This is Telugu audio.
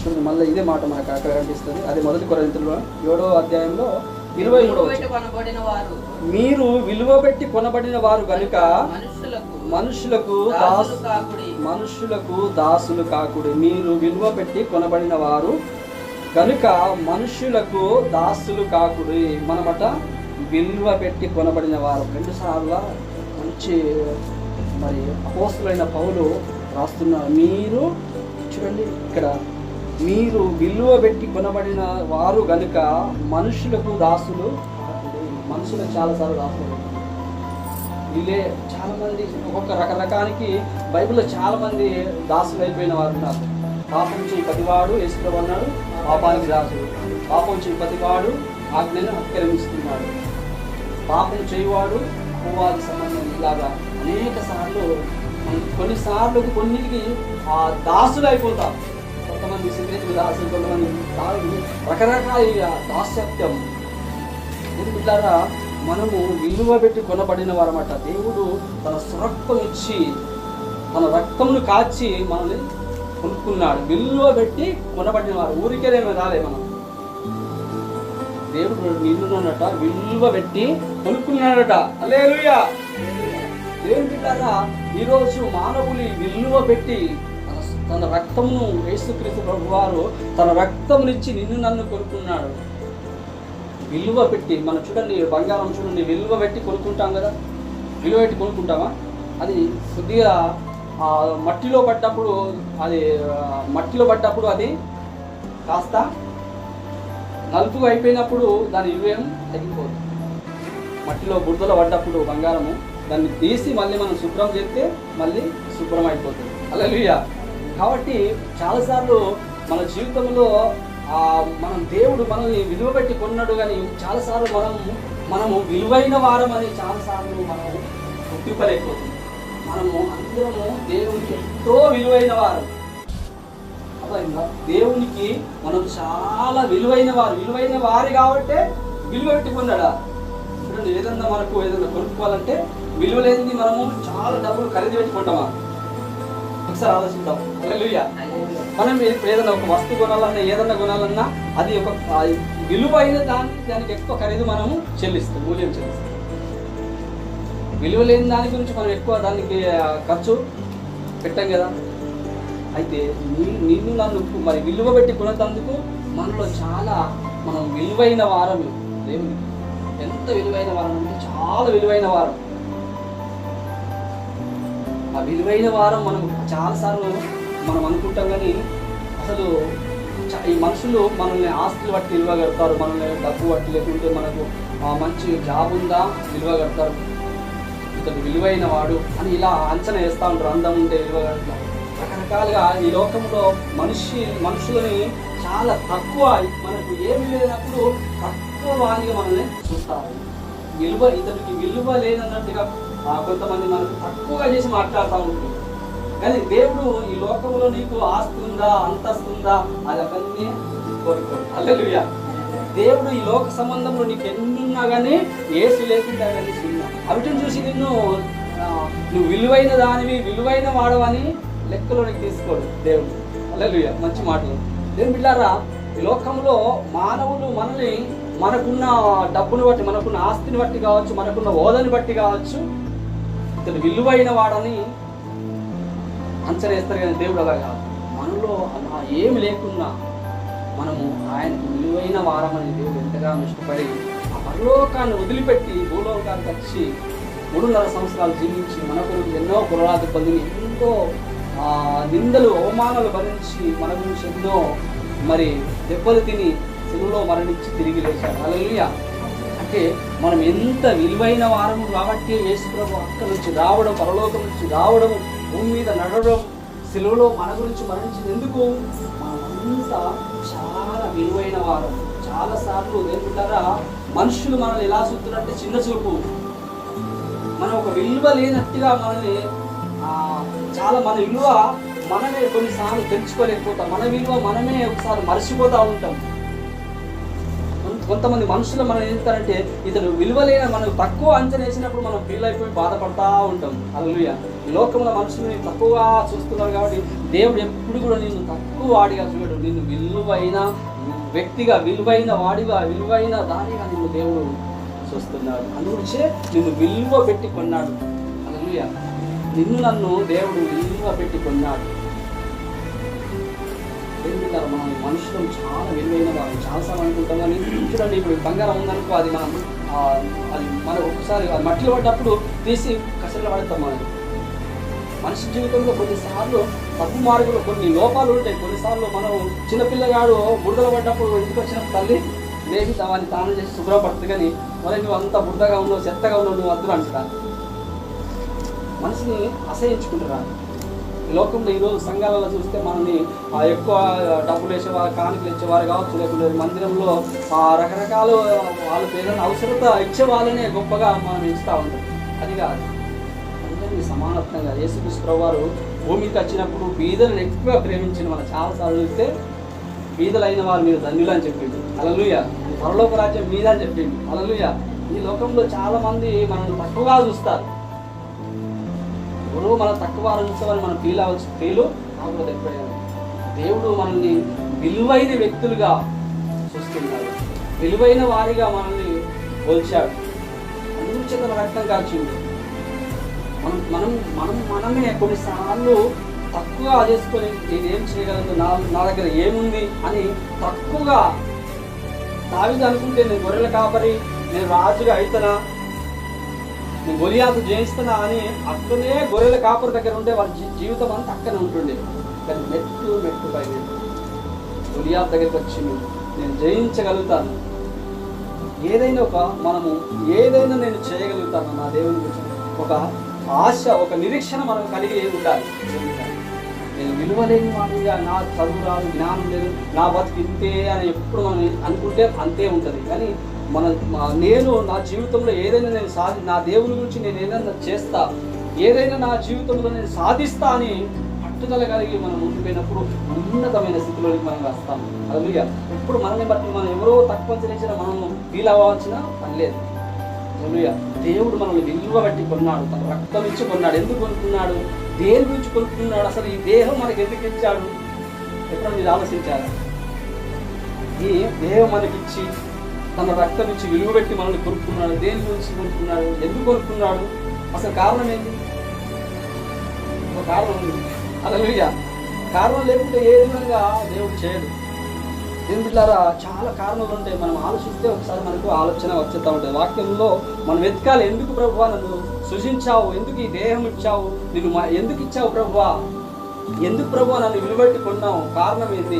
చూడండి మళ్ళీ ఇదే మాట మనకు అక్కడ కనిపిస్తుంది. అది 1 కొరింథీయుల 7వ అధ్యాయంలో 23. మీరు విలువ పెట్టి కొనబడిన వారు గనుక మనుషులకు దాసులు కాకుడి. మీరు విలువ పెట్టి కొనబడిన వారు కనుక మనుషులకు దాసులు కాకుడి. మనమట విలువ పెట్టి కొనబడిన వారు. 2 సార్లు మంచి మరి అపోస్తులైన పౌలు రాస్తున్నారు. మీరు చూడండి ఇక్కడ, మీరు విలువ పెట్టి కొనబడిన వారు గనుక మనుషులకు దాసులు కాకుడి. మనుషులకు చాలాసార్లు దాసులు వీళ్ళే చాలామంది ఒక్కొక్క రకరకానికి బైబిల్లో చాలామంది దాసులు అయిపోయిన వారు ఉన్నారు. పాపం చేయి ప్రతివాడు యేసుప్రభు అన్నాడు పాపానికి దాసుడు. పాపం చేయి ప్రతివాడు ఆజ్ఞను అతిక్రమిస్తున్నాడు. పాపం చేయవాడు అపవాది సంబంధం. ఇలాగా అనేక సార్లు కొన్నిటికి దాసులు అయిపోతాం. కొంతమంది సిద్ధేతులు దాసులు, కొంతమంది రకరకాల దాస్యత్యం. ఎందుకు మనము విలువ పెట్టి కొనబడిన వారమాట. దేవుడు తన స్వరక్తం ఇచ్చి తన రక్తంను కాచి మనల్ని కొనుక్కున్నాడు. విలువ పెట్టి కొనబడిన వారు. ఊరికేనేమో రాలే మనం. దేవుడు నిన్నున్నట విలువ పెట్టి కొనుక్కున్నాడట. హల్లెలూయా. దేవుని బిడ్డలారా, ఈరోజు మానవుని విలువ పెట్టి తన రక్తమును యేసుక్రీస్తు ప్రభువారు తన రక్తమునిచ్చి నిన్ను నన్ను కొనుక్కున్నాడు. విలువ పెట్టి మనం చూడండి, బంగారం చూడండి, విలువ పెట్టి కొనుక్కుంటాం కదా. విలువ పెట్టి కొనుక్కుంటామా? అది కొద్దిగా మట్టిలో పడ్డప్పుడు అది కాస్త నలుపుగా అయిపోయినప్పుడు దాని విలువేం తగ్గిపోతుంది. మట్టిలో బురదలో పడ్డప్పుడు బంగారము దాన్ని తీసి మళ్ళీ మనం శుభ్రం చేస్తే మళ్ళీ శుభ్రం అయిపోతుంది. హల్లెలూయా. కాబట్టి చాలాసార్లు మన జీవితంలో మనం దేవుడు మనల్ని విలువ పెట్టి కొన్నాడు. కానీ చాలాసార్లు మనము విలువైన వారం అని చాలాసార్లు మనము గుర్తింపలేకపోతుంది. మనము అందరము దేవునికి ఎంతో విలువైన వారు. అర్థమైందా? దేవునికి మనం చాలా విలువైన వారు కాబట్టే విలువ పెట్టి కొన్నాడా. చూడండి, ఏదన్నా కొనుక్కోవాలంటే విలువ లేనిది మనము చాలా డబ్బులు ఖరీదు పెట్టుకుంటామా? ఒకసారి ఆలోచిద్దాం. హల్లెలూయా. మనం ఏదైనా ఒక వస్తువు కొనాలన్నా ఏదన్నా కొనాలన్నా అది ఒక విలువైన దానికి ఎక్కువ ఖరీదు మనము మూల్యం చెల్లిస్తాం. విలువ లేని దాని గురించి మనం ఎక్కువ దానికి ఖర్చు పెట్టాం కదా. అయితే నిన్ను నన్ను మరి విలువ పెట్టి కొనేందుకు మనలో మనం విలువైన వారం. దేవుని ఎంత విలువైన వారం అంటే చాలా విలువైన వారం. ఆ విలువైన వారం మనం చాలాసార్లు మనం అనుకుంటాం. కానీ అసలు ఈ మనుషులు మనల్ని ఆస్తులు బట్టి విలువ కడతారు, మనల్ని డబ్బు బట్టి, లేకుంటే మనకు మంచి జాబ్ ఉందా విలువ కడతారు, ఇతడు విలువైన వాడు అని ఇలా అంచనా వేస్తూ ఉంటారు. అందం ఉంటే విలువ కడతారు. రకరకాలుగా ఈ లోకంలో మనుషులని చాలా తక్కువ, మనకు ఏమి లేనప్పుడు తక్కువ వారిగా మనల్ని చూస్తారు. ఇతనికి విలువ లేదన్నట్టుగా కొంతమంది మనకు తక్కువగా చేసి మాట్లాడుతూ ఉంటుంది. కానీ దేవుడు ఈ లోకంలో నీకు ఆస్తి ఉందా, అంతస్తు ఉందా, అది అవన్నీ కోరుకోడు. హల్లెలూయా. దేవుడు ఈ లోక సంబంధంలో నీకు ఎన్నున్నా కానీ ఏసు లేకుండా కానీ అవిటిని చూసి నువ్వు విలువైన దానివి, విలువైన వాడవని లెక్కలోనికి తీసుకోడు దేవుడు. హల్లెలూయా. మంచి మాటలు. దేవుని బిడ్డలారా, ఈ లోకంలో మానవులు మనకున్న డబ్బును బట్టి, మనకున్న ఆస్తిని బట్టి కావచ్చు, మనకున్న హోదాని బట్టి కావచ్చు, ఇతడు విలువైన వాడని అంచనా వేస్తారు. కానీ దేవుడు అలా కాదు. మనలో అలా ఏమి లేకున్నా మనము ఆయనకు విలువైన వారమని దేవుడు ఎంతగానో ఇష్టపడి ఆ పరలోకాన్ని వదిలిపెట్టి భూలోకానికి వచ్చి 3.5 సంవత్సరాలు జీవించి మన గురించి ఎన్నో పురాణాలు పొందిని, ఎంతో నిందలు అవమానాలు భరించి మన గురించి ఎన్నో మరి దెబ్బలు తిని శిలువలో మరణించి తిరిగి లేచాడు. హల్లెలూయా. అంటే మనం ఎంత విలువైన వారము కాబట్టి యేసుప్రభు అక్కడి నుంచి రావడం, పరలోకం నుంచి రావడం, భూమి మీద నడవడం, శిలువలో మన గురించి మరణించింది ఎందుకు? మనమంతా చాలా విలువైన వారం. చాలాసార్లు ఏంటంటారా, మనుషులు మనల్ని ఎలా చూస్తున్నారంటే చిన్న చూపు, మనం ఒక విలువ లేనట్టుగా మనల్ని మన విలువ మనమే కొన్నిసార్లు తెలుసుకోలేకపోతాం. మన విలువ మనమే ఒకసారి మర్చిపోతూ ఉంటాం. కొంతమంది మనుషులు మనం ఏం చేస్తారంటే ఇతను విలువలేన మనం తక్కువ అంచనా వేసినప్పుడు మనం ఫీల్ అయిపోయి బాధపడతా ఉంటాం. హల్లెలూయా. ఈ లోకంలో మనుషుల్ని తక్కువగా చూస్తున్నారు కాబట్టి దేవుడు ఎప్పుడు కూడా నిన్ను తక్కువ వాడిగా చూడడు. నిన్ను విలువైన వ్యక్తిగా, విలువైన వాడిగా, విలువైన దానిగా నిన్ను దేవుడు చూస్తున్నాడు. అందుగురించే నిన్ను విలువ పెట్టి కొన్నాడు. హల్లెలూయా. నిన్ను నన్ను దేవుడు విలువ పెట్టి కొన్నాడు. ఎందుకంటారు మనం మనుషులు చాలా విలువైన వారు. చాలాసార్లు అనుకుంటాం కానీ చూడండి, ఇప్పుడు బంగారం ఉందనుకో, అది మనం ఒకసారి మట్టిలో పడ్డప్పుడు తీసి కసరలో పడతాం. మనిషి జీవితంలో కొన్నిసార్లు తప్పు మార్గంలో కొన్ని లోపాలు ఉంటాయి. కొన్నిసార్లు మనం చిన్నపిల్లగాడు బురదలో పడ్డప్పుడు ఇంటికి వచ్చినప్పుడు తల్లి లేచి దాన్ని తాను చేసి శుభ్రపడుతుంది. కానీ మరి నువ్వు అంత బురదగా ఉన్నావు, చెత్తగా ఉన్నావు, నువ్వు వద్దు అంటున్నాను. మనసుని అసహించుకుంటున్నాను. ఈ లోకంలో ఈరోజు సంఘాలలో చూస్తే మనల్ని ఎక్కువ డబ్బులు వేసేవారు, కానుకలు ఇచ్చేవారు కావచ్చు, లేకపోతే మందిరంలో రకరకాల వాళ్ళకి ఏదైనా అవసరత ఇచ్చే వాళ్ళనే గొప్పగా మనం ఇస్తూ ఉంటాం. అది కాదు, అందరినీ సమానత్వంగా యేసుక్రీస్తు ప్రభువారు భూమికి వచ్చినప్పుడు బీదలను ఎక్కువ ప్రేమించిన మనం చాలాసార్లు చూస్తే బీదలైన వారు మీరు ధన్యులు అని చెప్పిండు. హల్లెలూయా. పరలోక రాజ్యం మీద అని చెప్పిండు. హల్లెలూయా. ఈ లోకంలో చాలా మంది మనల్ని తక్కువగా చూస్తారు. ఇప్పుడు మనం తక్కువ చూస్తామని మనం ఫీల్ అవ్వకపోతే ఎప్పుడైనా దేవుడు మనల్ని విలువైన వ్యక్తులుగా చూస్తున్నాడు. విలువైన వారిగా మనల్ని పోల్చాడు. అందుచేత తన రక్తం కాల్చింది. మనమే కొన్నిసార్లు తక్కువగా చేసుకొని నేనేం చేయగలను, నా దగ్గర ఏముంది అని తక్కువగా దావీదు అనుకుంటే నేను గొర్రెల కాపరి, నేను రాజుగా అవుతానా, నేను గొలియాతు జయిస్తున్నా అని అక్కడే గొర్రెల కాపరి దగ్గర ఉంటే వాళ్ళ జీవితం అంతా అక్కనే ఉంటుండే. కానీ మెట్టు పైన గొలియాతు దగ్గరికి వచ్చి నేను జయించగలుగుతాను, ఏదైనా నేను చేయగలుగుతాను, నా దేవుని గురించి ఒక ఆశ, ఒక నిరీక్షణ మనం కలిగి ఉండాలి. నేను విలువలేని వాడిగా, నా చదువు రాదు, జ్ఞానం లేదు, నా బతుకు ఇంతే అని ఎప్పుడు మనం అనుకుంటే అంతే ఉంటుంది. కానీ నేను నా జీవితంలో ఏదైనా నా దేవుని గురించి నేను ఏదైనా చేస్తా, ఏదైనా నా జీవితంలో నేను సాధిస్తా అని పట్టుదల కలిగి మనం ఉండిపోయినప్పుడు ఉన్నతమైన స్థితిలోకి మనం వస్తాం. హల్లెలూయా. ఎప్పుడు మనల్ని బట్టి మనం ఎవరో తక్కువ చేసిన మనం ఫీల్ అవ్వాల్సిన పని లేదు. హల్లెలూయా. దేవుడు మనల్ని విలువ బట్టి కొన్నాడు, తన రక్తం ఇచ్చి కొన్నాడు. ఎందుకు కొనుక్కున్నాడు? దేని గురించి కొనుక్కున్నాడు? అసలు ఈ దేహం మనకి ఎందుకు ఇచ్చాడు? ఎప్పుడైనా మీరు ఆలోచించారా? ఈ దేహం మనకిచ్చి తన రక్తం ఇచ్చి విలువ పెట్టి మనల్ని కొనుక్కున్నాడు. దేని గురించి కొనుక్కున్నాడు? ఎందుకు కొనుక్కున్నాడు? అసలు కారణం ఏంటి? ఒక కారణం ఉంది. హల్లెలూయా. కారణం లేకుంటే ఏ విధంగా దేవుడు చేయడు. దేవుని బిడ్డలారా, చాలా కారణాలు ఉంటాయి. మనం ఆలోచిస్తే ఒకసారి మనకు ఆలోచన వచ్చేస్తూ ఉంటుంది. వాక్యంలో మనం వెతకాలి. ఎందుకు ప్రభువా నన్ను సృజించావు? ఎందుకు ఈ దేహం ఇచ్చావు? ఎందుకు ఇచ్చావు ప్రభువా? ఎందుకు ప్రభువా నన్ను విలువెట్టి కొన్నావు? కారణం ఏంటి?